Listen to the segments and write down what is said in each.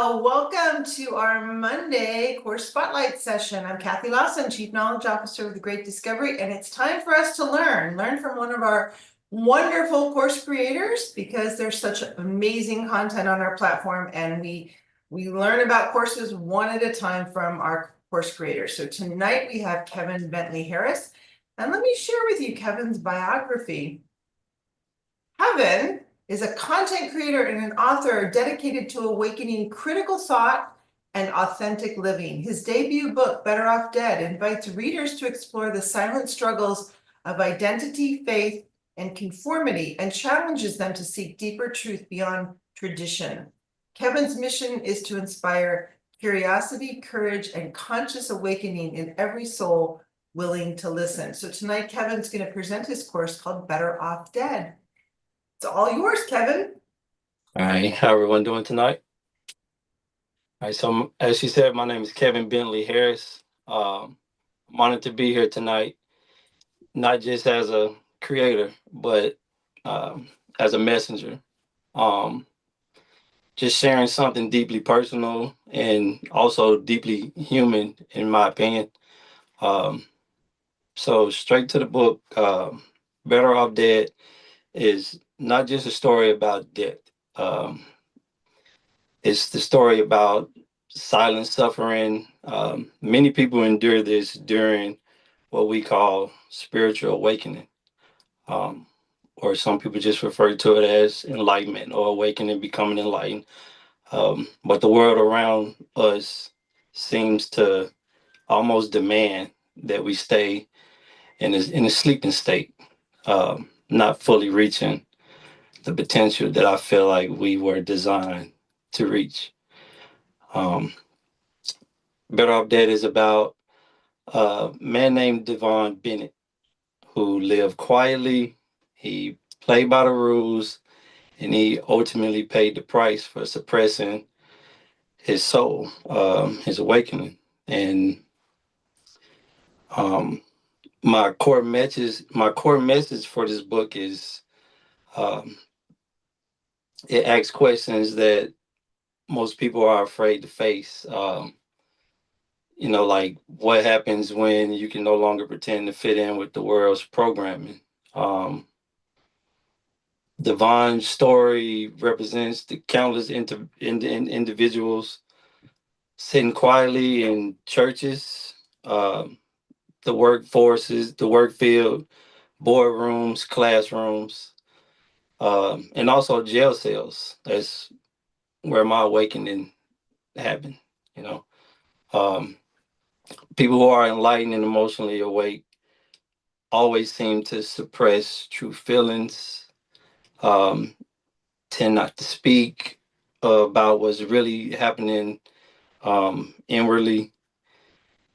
Welcome to our Monday course spotlight session. I'm Kathy Lawson, Chief Knowledge Officer of the Great Discovery, and it's time for us to learn from one of our wonderful course creators, because there's such amazing content on our platform, and we learn about courses one at a time from our course creators. So tonight we have Kevin Bentley Harris, and let me share with you Kevin's biography. Kevin is a content creator and an author dedicated to awakening critical thought and authentic living. His debut book, Better Off Dead, invites readers to explore the silent struggles of identity, faith, and conformity, and challenges them to seek deeper truth beyond tradition. Kevin's mission is to inspire curiosity, courage, and conscious awakening in every soul willing to listen. So tonight, Kevin's going to present his course called Better Off Dead. It's all yours, Kevin. All right, how everyone doing tonight? All right, so as she said, my name is Kevin Bentley Harris. I'm honored to be here tonight, not just as a creator, but as a messenger. Um, just sharing something deeply personal and also deeply human, in my opinion. Um, so straight to the book, Better Off Dead is not just a story about death. Um, It's the story about silent suffering. Many people endure this during what we call spiritual awakening, um, or some people just refer to it as enlightenment or awakening, becoming enlightened. But the world around us seems to almost demand that we stay in a sleeping state, not fully reaching the potential that I feel like we were designed to reach. Um, Better Off Dead is about a man named Devon Bennett who lived quietly. He played by the rules, and he ultimately paid the price for suppressing his soul, his awakening. And um, my core message for this book is um, it asks questions that most people are afraid to face. Like what happens when you can no longer pretend to fit in with the world's programming. Um, Devon's story represents the countless individuals sitting quietly in churches, the workforces, the work field, boardrooms, classrooms, and also jail cells. That's where my awakening happened. You know, um, People who are enlightened and emotionally awake always seem to suppress true feelings, um, tend not to speak about what's really happening inwardly.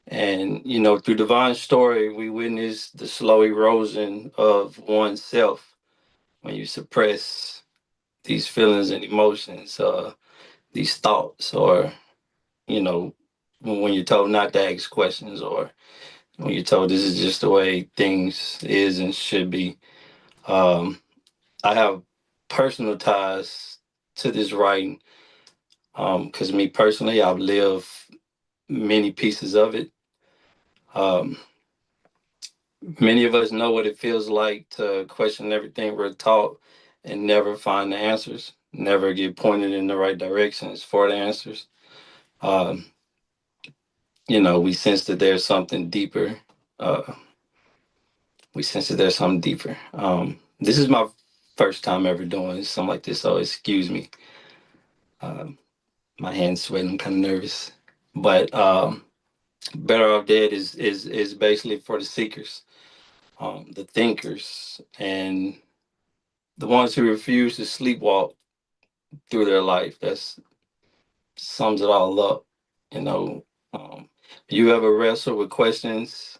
And, through Divine's story, we witness the slow erosion of oneself when you suppress these feelings and emotions, these thoughts, or, you know, when you're told not to ask questions, or when you're told this is just the way things is and should be. Um, I have personal ties to this writing because me personally, I've lived many pieces of it. Um, Many of us know what it feels like to question everything we're taught and never find the answers, never get pointed in the right directions for the answers. Um, we sense that there's something deeper. Uh, we sense that there's something deeper. This is my first time ever doing something like this, so excuse me. Um, my hands sweating, I'm kind of nervous. But Better Off Dead is basically for the seekers, the thinkers, and the ones who refuse to sleepwalk through their life. That's sums it all up. You know, you ever wrestle with questions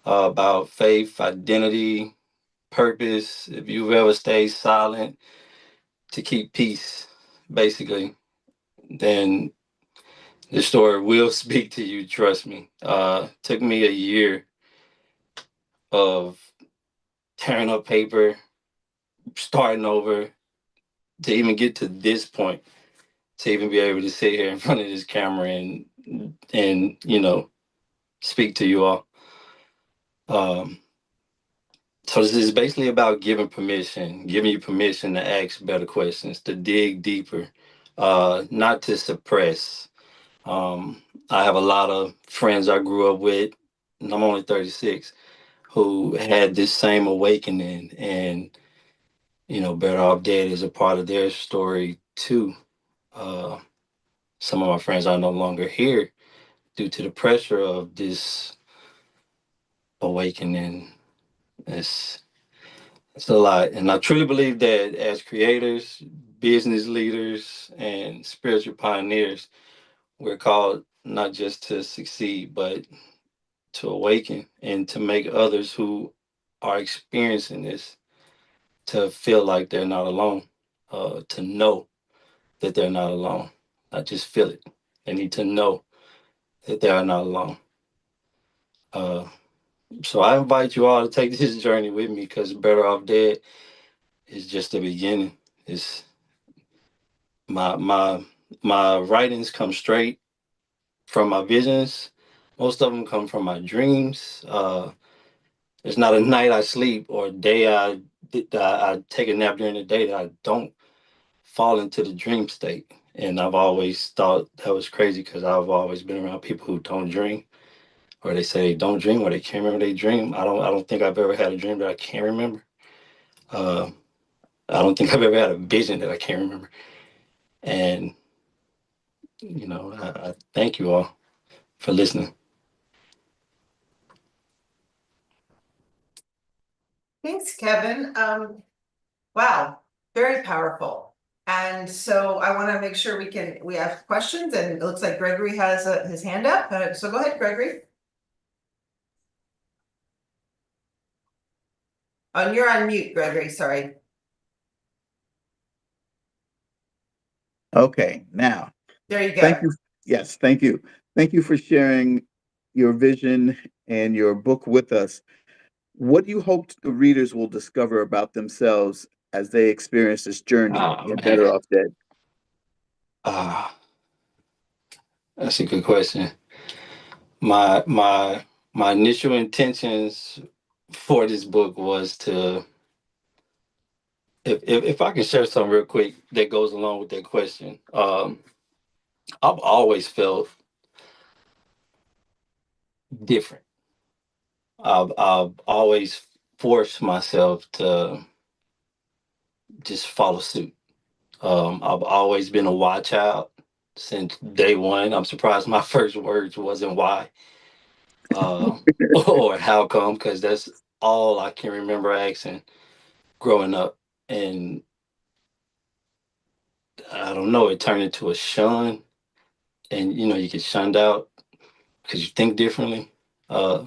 about faith, identity, purpose? If you've ever stayed silent to keep peace, basically, then this story will speak to you. Trust me. Took me a year of tearing up paper, starting over to even get to this point, to even be able to sit here in front of this camera and speak to you all. Um, so this is basically about giving you permission to ask better questions, to dig deeper, not to suppress. Um, I have a lot of friends I grew up with, and I'm only 36, who had this same awakening, and Better Off Dead is a part of their story too. Uh, some of my friends are no longer here due to the pressure of this awakening. It's it's a lot, and I truly believe that as creators, business leaders, and spiritual pioneers, we're called not just to succeed, but to awaken and to make others who are experiencing this to feel like they're not alone, to know that they're not alone, not just feel it. They need to know that they are not alone. Uh, so I invite you all to take this journey with me because Better Off Dead is just the beginning. It's my writings come straight from my visions. Most of them come from my dreams. There's not a night I sleep or a day I take a nap during the day that I don't fall into the dream state. And I've always thought that was crazy because I've always been around people who don't dream, or they say they don't dream, or they can't remember they dream. I don't think I've ever had a dream that I can't remember. Uh, I don't think I've ever had a vision that I can't remember. And I thank you all for listening. Thanks, Kevin. Wow, very powerful. And so I want to make sure we have questions, and it looks like Gregory has his hand up. So go ahead, Gregory. Oh, and you're on mute, Gregory, sorry. Okay, now, There you thank go. you. Yes, thank you. Thank you for sharing your vision and your book with us. What do you hope the readers will discover about themselves as they experience this journey Oh in man, Better Off Dead? ah, that's a good question. My my my initial intentions for this book was to, if I can share something real quick that goes along with that question. I've always felt different. I've always forced myself to just follow suit. I've always been a why child since day one. I'm surprised my first words wasn't why, or how come, because that's all I can remember asking growing up. And I don't know, it turned into a shun, and you get shunned out because you think differently, uh,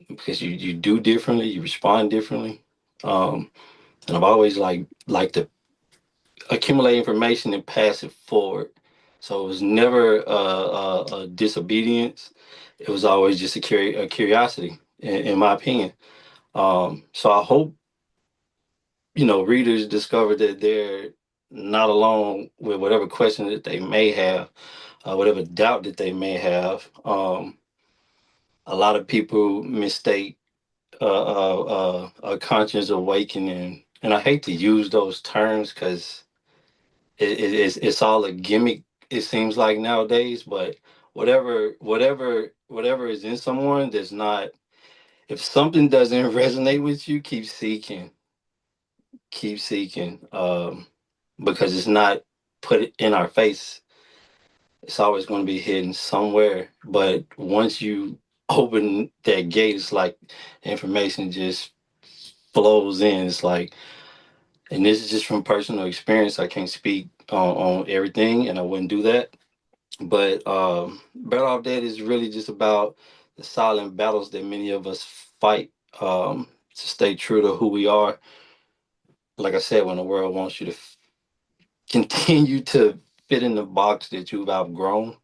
because you do differently, you respond differently. And I've always like to accumulate information and pass it forward. So it was never a disobedience. It was always just a curiosity, in my opinion. So I hope readers discover that they're not alone with whatever question that they may have, whatever doubt that they may have. A lot of people mistake a conscious awakening, and I hate to use those terms because it's all a gimmick. It seems like nowadays, but whatever is in someone that's not. If something doesn't resonate with you, keep seeking, because it's not put in our face. It's always going to be hidden somewhere. But once you open that gate, it's like information just flows in. It's like, and this is just from personal experience. I can't speak on everything, and I wouldn't do that. But Better Off Dead is really just about the silent battles that many of us fight, to stay true to who we are. Like I said, when the world wants you to continue to fit in the box that you've outgrown,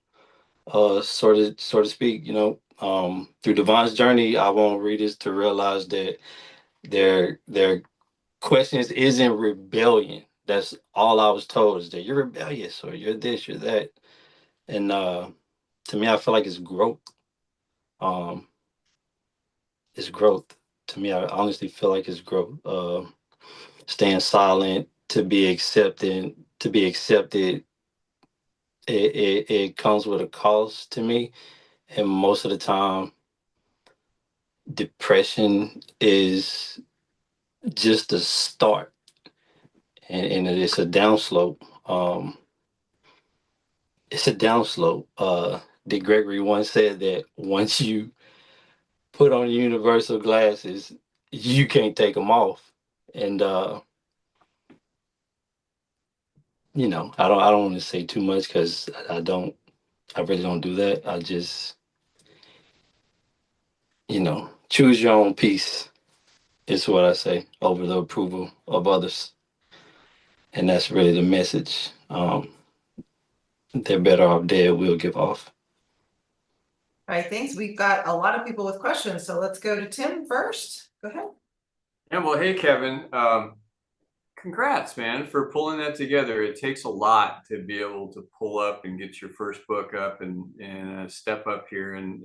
so to speak, through Divine's journey, I want readers to realize that their questions isn't rebellion. That's all I was told, is that you're rebellious or you're this, you're that. And to me, I feel like it's growth. Um, it's growth. To me, I honestly feel like it's growth. Staying silent, to be accepted, it comes with a cost to me. And most of the time, depression is just a start, and it's a downslope. It's a downslope. Dick Gregory once said that once you put on universal glasses, you can't take them off. And I don't want to say too much, because I really don't do that. I just, choose your own peace is what I say, over the approval of others. And that's really the message. They're better off dead, we'll give off. All right, thanks. We've got a lot of people with questions, so let's go to Tim first. Go ahead. Yeah, well, hey, Kevin. Congrats, man, for pulling that together. It takes a lot to be able to pull up and get your first book up and step up here and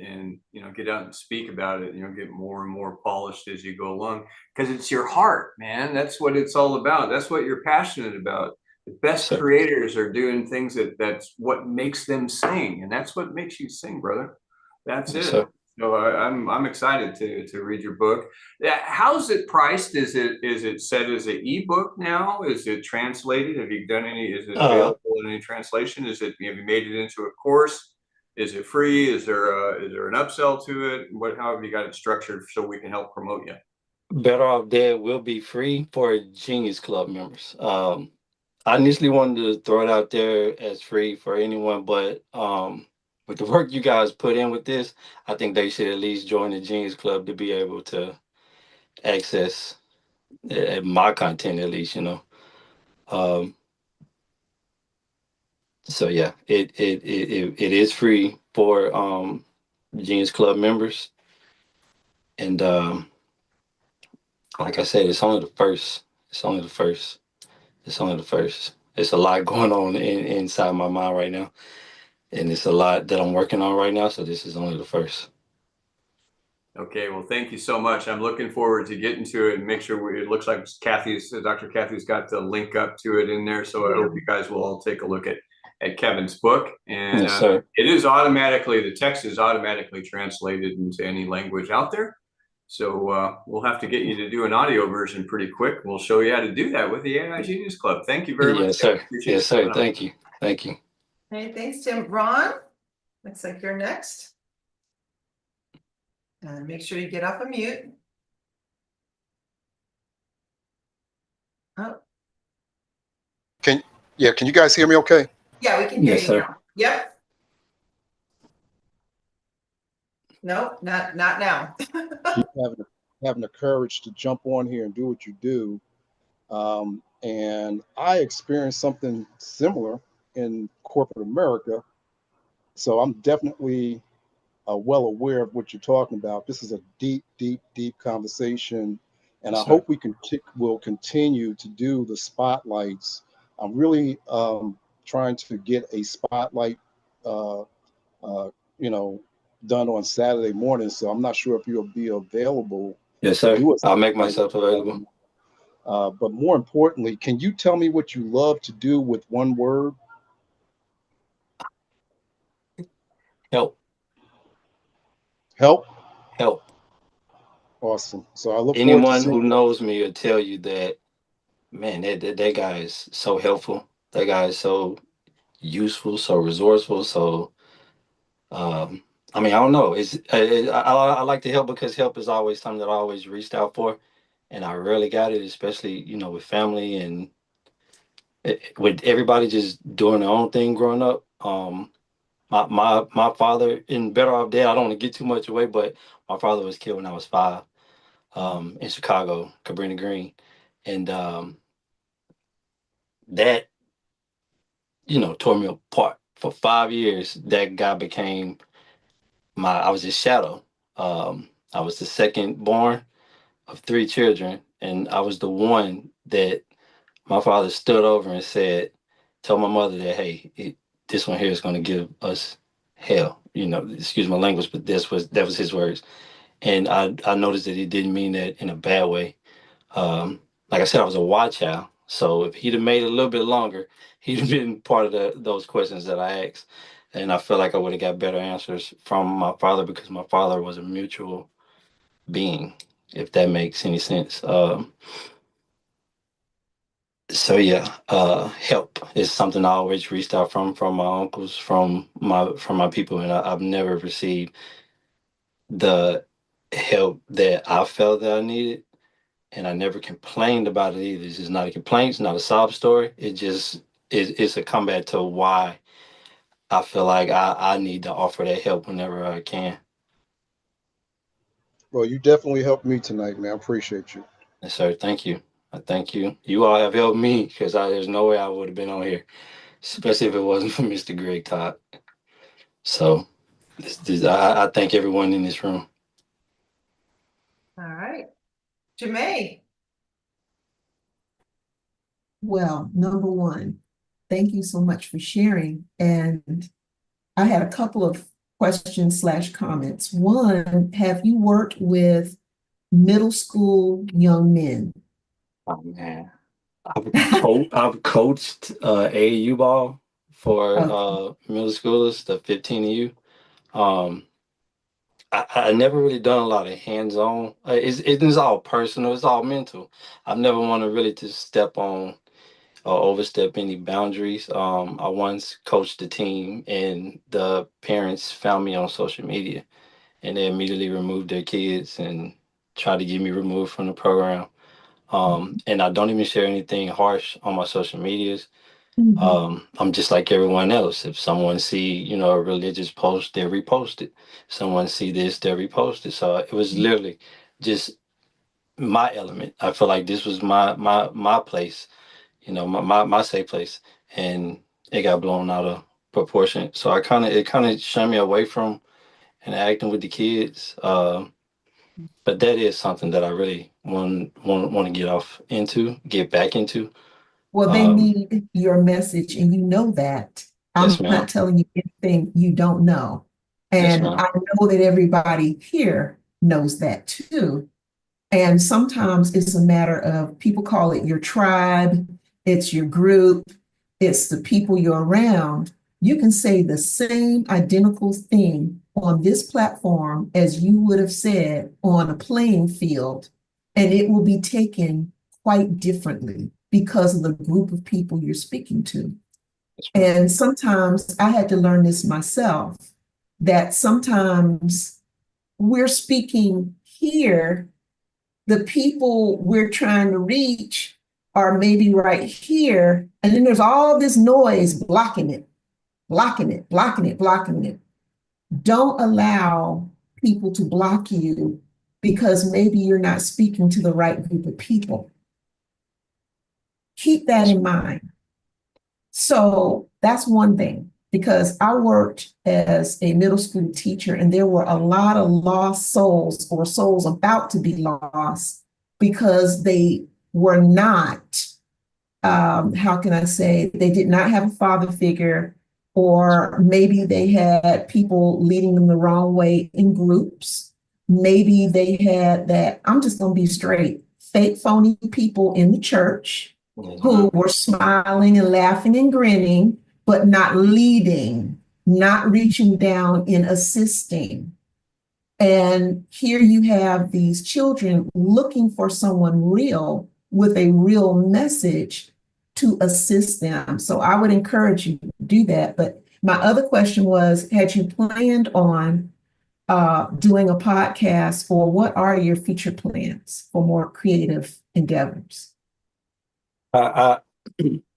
get out and speak about it. Get more and more polished as you go along, because it's your heart, man. That's what it's all about. That's what you're passionate about. The best Sir. creators are doing things that's what makes them sing, and that's what makes you sing, brother. That's Yes, it. sir. So I'm excited to read your book. How's it priced? Is it set as an ebook now? Is it translated? Have you done any? Is it available in any translation? Have you made it into a course? Is it free? Is there an upsell to it? How have you got it structured so we can help promote you? Better Off Dead will be free for Genius Club members. I initially wanted to throw it out there as free for anyone, but with the work you guys put in with this, I think they should at least join the Genius Club to be able to access my content, at least. Um, so yeah, it is free for Genius Club members, and like I said, it's only the first. It's only the first. It's only the first. It's a lot going on inside my mind right now, and it's a lot that I'm working on right now. So this is only the first. Okay, well, thank you so much. I'm looking forward to getting to it and make sure it looks like Dr. Kathy's got the link up to it in there. So I hope you guys will all take a look at Kevin's book. And Yes, sir. the text is automatically translated into any language out there. So we'll have to get you to do an audio version pretty quick. We'll show you how to do that with the AI Genius Club. Thank you very much. Yes, sir. Appreciate Yes, you sir. coming on. Thank you. Thank you. Hey, thanks, Tim. Ron, looks like you're next. Make sure you get off of mute. Oh, Can you guys hear me okay? yeah, we can hear Yes, you sir. now. Yep. Nope, not now. Keep having the courage to jump on here and do what you do. And I experienced something similar in corporate America. So I'm definitely well aware of what you're talking about. This is a deep, deep, deep conversation. And I Yes, sir. hope will continue to do the spotlights. I'm really trying to get a spotlight uh, uh, you know, done on Saturday morning. So I'm not sure if you'll be available Yes, to sir. do a I'll make spotlight. myself available. But more importantly, can you tell me what you love to do with one word? Help. Help. Help. Awesome. So I look forward to Anyone seeing who knows me will tell you that, man, that guy is so helpful. That guy is so useful, so resourceful. So, I mean, I don't know. I like to help, because help is always something that I always reached out for, and I rarely got it, especially with family and with everybody just doing their own thing growing up. My father, in Better Off Dead, I don't want to get too much away, but my father was killed when I was 5, in Chicago, Cabrini Green, and that tore me apart for 5 years. That guy became I was his shadow. I was the second born of 3 children, and I was the one that my father stood over and said, "Tell my mother that this one here is going to give us hell." Excuse my language, but that was his words, and I noticed that he didn't mean that in a bad way. Like I said, I was a watch child, so if he'd have made it a little bit longer, he'd have been part of those questions that I asked, and I feel like I would have got better answers from my father because my father was a mutual being, if that makes any sense. So yeah, help is something I always reached out from my uncles, from my people, and I've never received the help that I felt that I needed, and I never complained about it either. It's just not a complaint, it's not a sob story. It's a comeback to why I feel like I need to offer that help whenever I can. Well, you definitely helped me tonight, man. I appreciate you. And so thank you. I thank you. You all have helped me because there's no way I would have been on here, especially if it wasn't for Mr. Greg Todd. So I thank everyone in this room. All right. Jamae. Well, number one, thank you so much for sharing. And I had a couple of questions/comments. One, have you worked with middle school young men? Oh man. I've coached AAU ball for Okay. middle schoolers, the 15U. Um, I never really done a lot of hands-on. It's all personal. It's all mental. I've never wanted really to step on or overstep any boundaries. I once coached a team, and the parents found me on social media, and they immediately removed their kids and tried to get me removed from the program. And I don't even share anything harsh on my social medias. Mhm. I'm just like everyone else. If someone see, a religious post, they repost it. Someone see this, they repost it. So it was literally just my element. I feel like this was my place, my safe place, and it got blown out of proportion. So it kind of shunned me away from interacting with the kids. But that is something that I really want to get back into. Well, they Um, need your message, and you know that. yes, I'm not ma'am. telling you anything you don't know. Yes, And ma'am. I know that everybody here knows that too. And sometimes it's a matter of people call it your tribe, it's your group, it's the people you're around. You can say the same identical thing on this platform as you would have said on a playing field, and it will be taken quite differently because of the group of people you're speaking to. Yes, ma'am. And sometimes I had to learn this myself that sometimes we're speaking here, the people we're trying to reach are maybe right here. And then there's all this noise blocking it, blocking it, blocking it, blocking it. Don't allow people to block you because maybe you're not speaking to the right group of people. Keep that Yes, in ma'am. mind. So that's one thing, because I worked as a middle school teacher and there were a lot of lost souls or souls about to be lost because they were not, how can I say, they did not have a father figure, or maybe they had people leading them the wrong way in groups. Maybe they had that, I'm just going to be straight, fake, phony people in the church Yes, who ma'am. were smiling and laughing and grinning, but not leading, not reaching down and assisting. And here you have these children looking for someone real with a real message to assist them. So I would encourage you to do that. But my other question was, had you planned on doing a podcast, or what are your future plans for more creative endeavors? I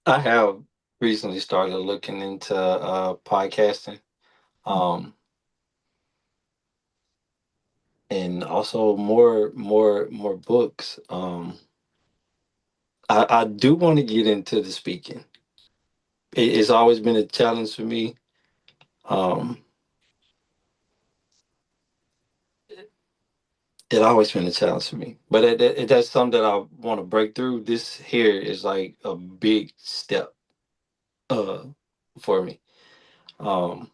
I have recently started looking into podcasting, um, and also more books. I do want to get into the speaking. It's always been a challenge for me. Um, It always been a challenge for me, but that's something that I want to break through. This here is like a big step uh for me. Um,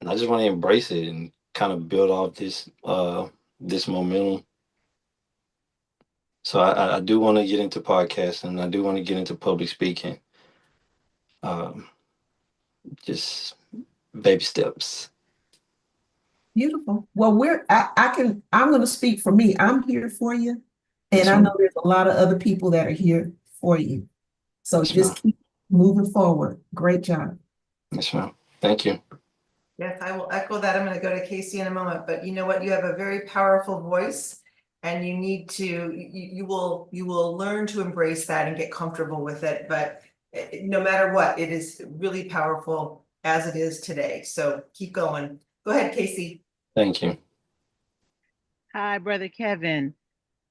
and I just want to embrace it and kind of build off this momentum. So I do want to get into podcasting. I do want to get into public speaking. Um, just baby steps. Beautiful. Well, I'm going to speak for me. I'm here for you. Yes, And I ma'am. know there's a lot of other people that are here for you. So Yes, ma'am. just keep moving forward. Great job. Yes, ma'am. Thank you. Yes, I will echo that. I'm going to go to Casey in a moment, but you know what? You have a very powerful voice and you need to, you will learn to embrace that and get comfortable with it. But no matter what, it is really powerful as it is today. So keep going. Go ahead, Casey. Thank you. Hi, Brother Kevin.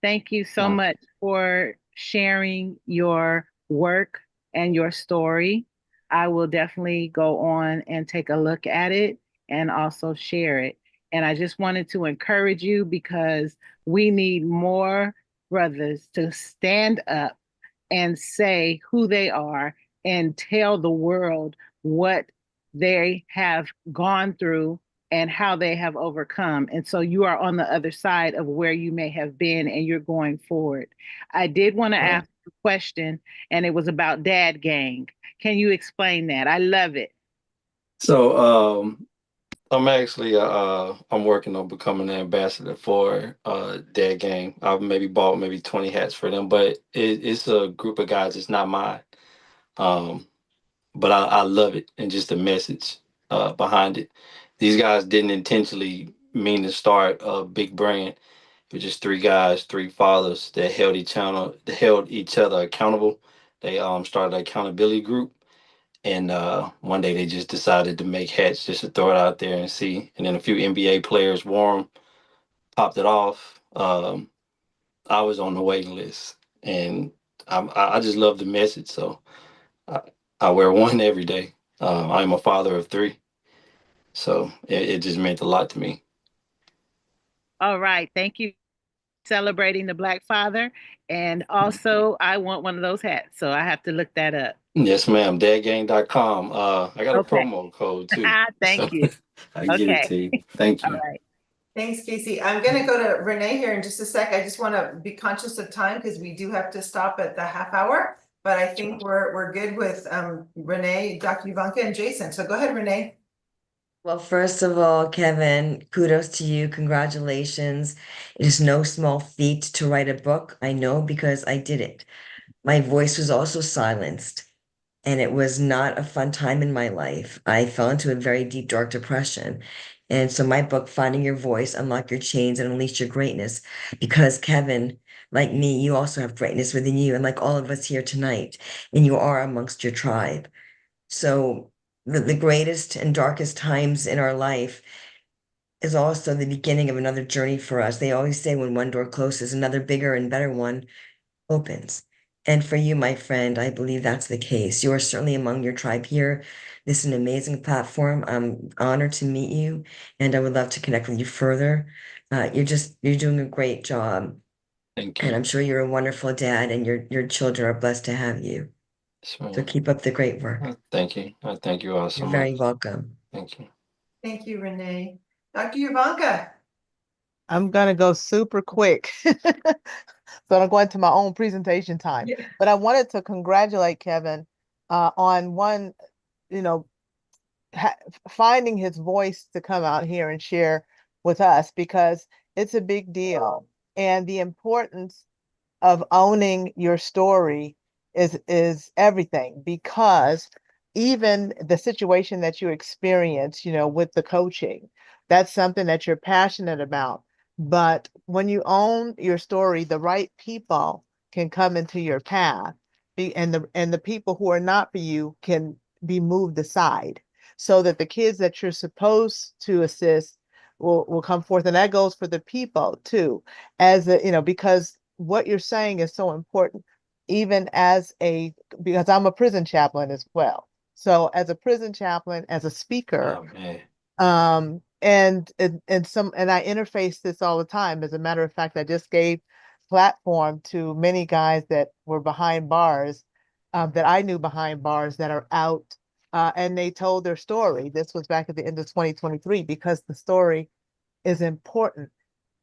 Thank you so Wow. much for sharing your work and your story. I will definitely go on and take a look at it and also share it. And I just wanted to encourage you because we need more brothers to stand up and say who they are and tell the world what they have gone through and how they have overcome. And so you are on the other side of where you may have been and you're going forward. I did want to Right. ask a question, and it was about Dad Gang. Can you explain that? I love it. So I'm actually I'm working on becoming an ambassador for Dad Gang. I've maybe bought maybe 20 hats for them, but it's a group of guys. It's not mine. Um, but I love it and just the message behind it. These guys didn't intentionally mean to start a big brand. It was just three guys, three fathers that held each other accountable. They started an accountability group, and one day they just decided to make hats just to throw it out there and see. And then a few NBA players wore them, popped it off. I was on the waiting list, and I just love the message. So I, I wear one every day. I'm a father of three, so it just meant a lot to me. All right. Thank you. Celebrating the Black Father. And also, I want one of those hats. So I have to look that up. Yes, ma'am. Dadgang.com. I got a Okay. promo code too. Thank So you. I get it Okay. to you. Thank All you. right. Thanks, Casey. I'm going to go to Renee here in just a sec. I just want to be conscious of time because we do have to stop at the half hour. But I think we're good with Renee, Dr. Ivanka, and Jason. So go ahead, Renee. Well, first of all, Kevin, kudos to you. Congratulations. It is no small feat to write a book. I know because I did it. My voice was also silenced, and it was not a fun time in my life. I fell into a very deep, dark depression. And so, my book, Finding Your Voice, Unlock Your Chains, and Unleash Your Greatness, because Kevin, like me, you also have greatness within you, and like all of us here tonight, and you are amongst your tribe. So, the greatest and darkest times in our life is also the beginning of another journey for us. They always say when one door closes, another bigger and better one opens. And for you, my friend, I believe that's the case. You are certainly among your tribe here. This is an amazing platform. I'm honored to meet you, and I would love to connect with you further. You're doing a great job. Thank And you. I'm sure you're a wonderful dad, and your children are blessed to have you. Yes, So ma'am. keep up the great work. Thank you. I thank you all so You're much. very welcome. Thank you. Thank you, Renee. Dr. Ivanka. I'm gonna go super quick. So I'm going to my own presentation time. Yeah. But I wanted to congratulate Kevin on one, you know, finding his voice to come out here and share with us because it's a big deal. And the importance of owning your story is everything because even the situation that you experience, with the coaching, that's something that you're passionate about. But when you own your story, the right people can come into your path, and the people who are not for you can be moved aside, so that the kids that you're supposed to assist will come forth, and that goes for the people too, because what you're saying is so important, even because I'm a prison chaplain as well. So as a prison chaplain, as a speaker, Oh man. and I interface this all the time. As a matter of fact, I just gave platform to many guys that were behind bars, that I knew behind bars that are out, and they told their story. This was back at the end of 2023 because the story is important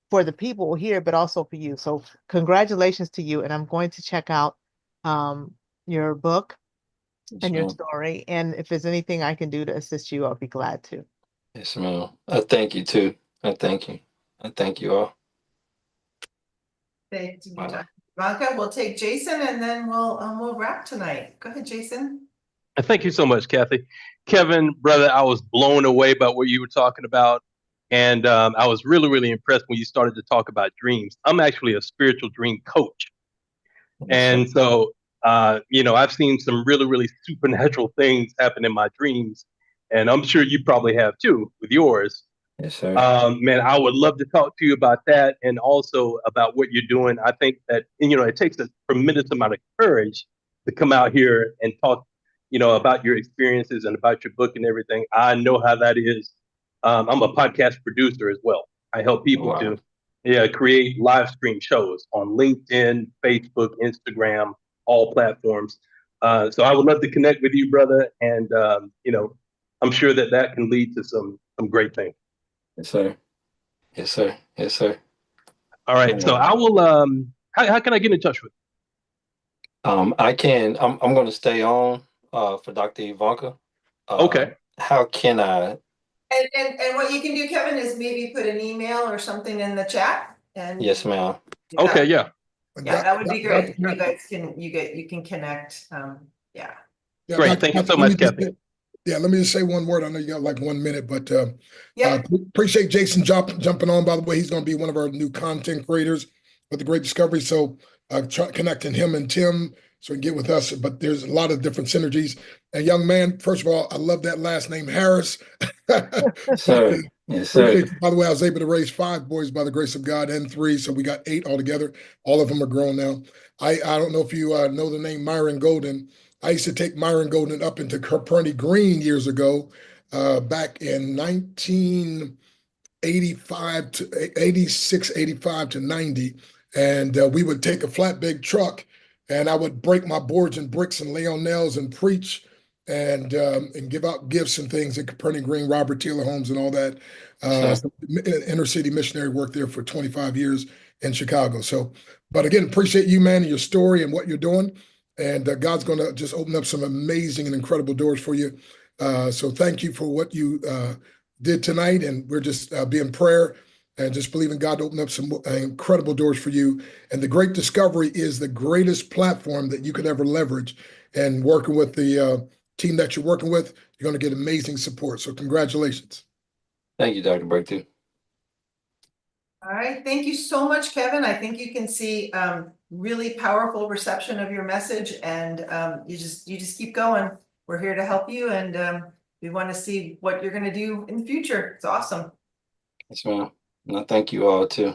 for the people here, but also for you. So congratulations to you. And I'm going to check out your book and your ma'am. story. And if there's anything I can do to assist you, I'll be glad to. Yes, ma'am. I thank you too. I thank you. I thank you all. Thank you, Wow. Dr. Ivanka. We'll take Jason and then we'll wrap tonight. Go ahead, Jason. Thank you so much, Kathy. Kevin, brother, I was blown away by what you were talking about. And I was really, really impressed when you started to talk about dreams. I'm actually a spiritual dream coach. And so, I've seen some really, really supernatural things happen in my dreams. And I'm sure you probably have too with yours. Yes, sir. Man, I would love to talk to you about that and also about what you're doing. I think that, it takes a tremendous amount of courage to come out here and talk, about your experiences and about your book and everything. I know how that is. I'm a podcast producer as well. I help people Wow. to create live stream shows on LinkedIn, Facebook, Instagram, all platforms. So I would love to connect with you, brother. And, I'm sure that can lead to some great things. Yes, sir. Yes, sir. Yes, sir. All right. So I will, how can I get in touch with I'm going to stay on for Dr. Ivanka. you? Okay. How can I? And what you can do, Kevin, is maybe put an email or something in the chat and. Yes, ma'am. Okay. Yeah. Yeah, that would be great. You Dr. guys you can connect. Yeah. Yeah, Great. Dr. Thank you Kathy, so let me much, just Kathy. say- Yeah, let me just say one word. I know you got like 1 minute, but Yeah. appreciate Jason jumping on. By the way, he's going to be one of our new content creators with the Great Discovery. So connecting him and Tim so he can get with us. But there's a lot of different synergies. And young man, first of all, I love that last name, Harris. Yes, sir. Yes, sir. Appreciate you. By the way, I was able to raise 5 boys by the grace of God and 3, so we got 8 altogether. All of them are grown now. I don't know if you know the name Myron Golden. I used to take Myron Golden up into Kearney Green years ago, back in 1985 to 86, 85 to 90. And we would take a flatbed truck and I would break my boards and bricks and lay on nails and preach and give out gifts and things at Kearney Green, Robert Taylor Homes and all that. Inner city missionary work there for 25 years in Chicago. So, but again, appreciate you, man, and your story and what you're doing. And God's going to just open up some amazing and incredible doors for you. So thank you for what you did tonight. And we're just being prayer and just believing God to open up some incredible doors for you. And the Great Discovery is the greatest platform that you could ever leverage. And working with the team that you're working with, you're going to get amazing support. So congratulations. Thank you, Dr. Breakthrough. All right. Thank you so much, Kevin. I think you can see really powerful reception of your message, and you just keep going. We're here to help you, and we want to see what you're going to do in the future. It's awesome. Yes, ma'am. And I thank you all too.